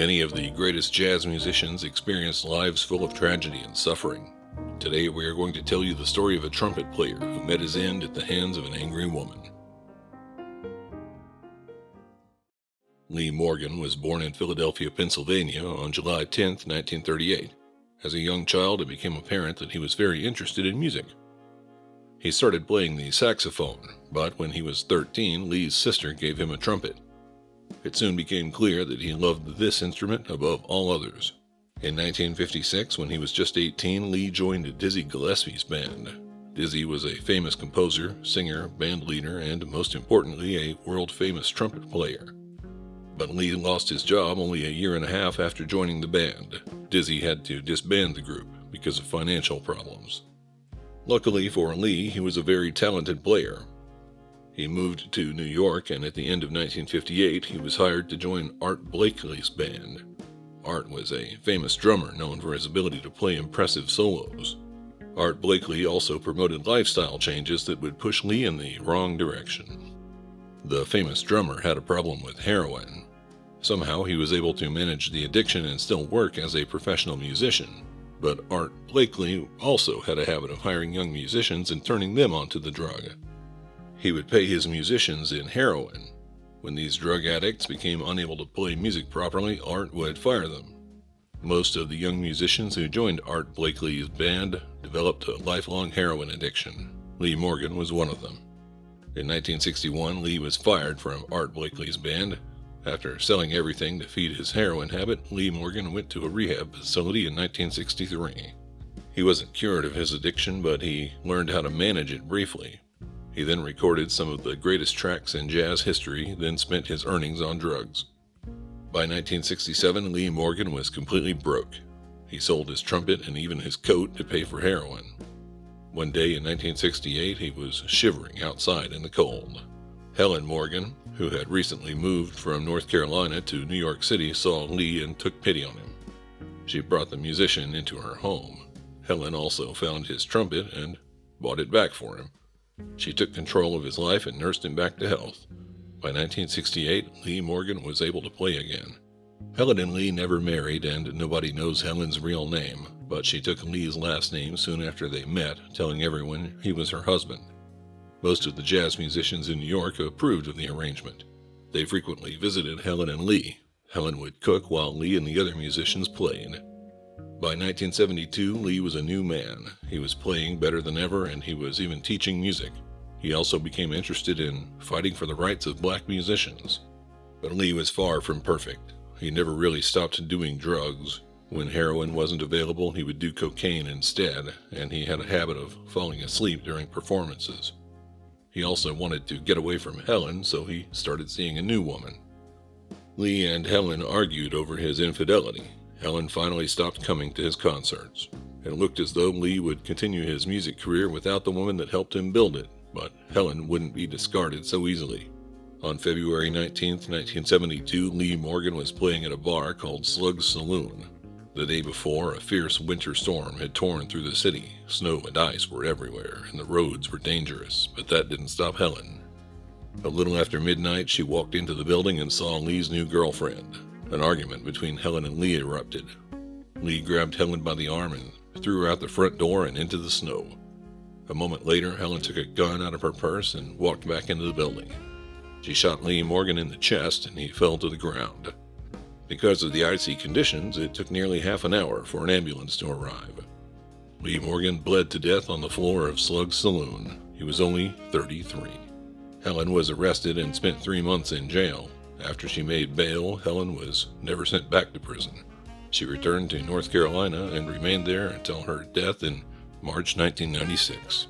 Many of the greatest jazz musicians experienced lives full of tragedy and suffering. Today we are going to tell you the story of a trumpet player who met his end at the hands of an angry woman. Lee Morgan was born in Philadelphia, Pennsylvania on July 10, 1938. As a young child, it became apparent that he was very interested in music. He started playing the saxophone, but when he was 13, Lee's sister gave him a trumpet. It soon became clear that he loved this instrument above all others. In 1956, when he was just 18, Lee joined Dizzy Gillespie's band. Dizzy was a famous composer, singer, band leader, and most importantly, a world-famous trumpet player. But Lee lost his job only a year and a half after joining the band. Dizzy had to disband the group because of financial problems. Luckily for Lee, he was a very talented player. He moved to New York, and at the end of 1958, he was hired to join Art Blakey's band. Art was a famous drummer known for his ability to play impressive solos. Art Blakey also promoted lifestyle changes that would push Lee in the wrong direction. The famous drummer had a problem with heroin. Somehow he was able to manage the addiction and still work as a professional musician. But Art Blakey also had a habit of hiring young musicians and turning them onto the drug. He would pay his musicians in heroin. When these drug addicts became unable to play music properly, Art would fire them. Most of the young musicians who joined Art Blakey's band developed a lifelong heroin addiction. Lee Morgan was one of them. In 1961, Lee was fired from Art Blakey's band. After selling everything to feed his heroin habit, Lee Morgan went to a rehab facility in 1963. He wasn't cured of his addiction, but he learned how to manage it briefly. He then recorded some of the greatest tracks in jazz history, then spent his earnings on drugs. By 1967, Lee Morgan was completely broke. He sold his trumpet and even his coat to pay for heroin. One day in 1968, he was shivering outside in the cold. Helen Morgan, who had recently moved from North Carolina to New York City, saw Lee and took pity on him. She brought the musician into her home. Helen also found his trumpet and bought it back for him. She took control of his life and nursed him back to health. By 1968, Lee Morgan was able to play again. Helen and Lee never married, and nobody knows Helen's real name, but she took Lee's last name soon after they met, telling everyone he was her husband. Most of the jazz musicians in New York approved of the arrangement. They frequently visited Helen and Lee. Helen would cook while Lee and the other musicians played. By 1972, Lee was a new man. He was playing better than ever, and he was even teaching music. He also became interested in fighting for the rights of black musicians. But Lee was far from perfect. He never really stopped doing drugs. When heroin wasn't available, he would do cocaine instead, and he had a habit of falling asleep during performances. He also wanted to get away from Helen, so he started seeing a new woman. Lee and Helen argued over his infidelity. Helen finally stopped coming to his concerts. It looked as though Lee would continue his music career without the woman that helped him build it, but Helen wouldn't be discarded so easily. On February 19, 1972, Lee Morgan was playing at a bar called Slug's Saloon. The day before, a fierce winter storm had torn through the city. Snow and ice were everywhere, and the roads were dangerous, but that didn't stop Helen. A little after midnight, she walked into the building and saw Lee's new girlfriend. An argument between Helen and Lee erupted. Lee grabbed Helen by the arm and threw her out the front door and into the snow. A moment later, Helen took a gun out of her purse and walked back into the building. She shot Lee Morgan in the chest, and he fell to the ground. Because of the icy conditions, it took nearly half an hour for an ambulance to arrive. Lee Morgan bled to death on the floor of Slug's Saloon. He was only 33. Helen was arrested and spent 3 months in jail. After she made bail, Helen was never sent back to prison. She returned to North Carolina and remained there until her death in March 1996.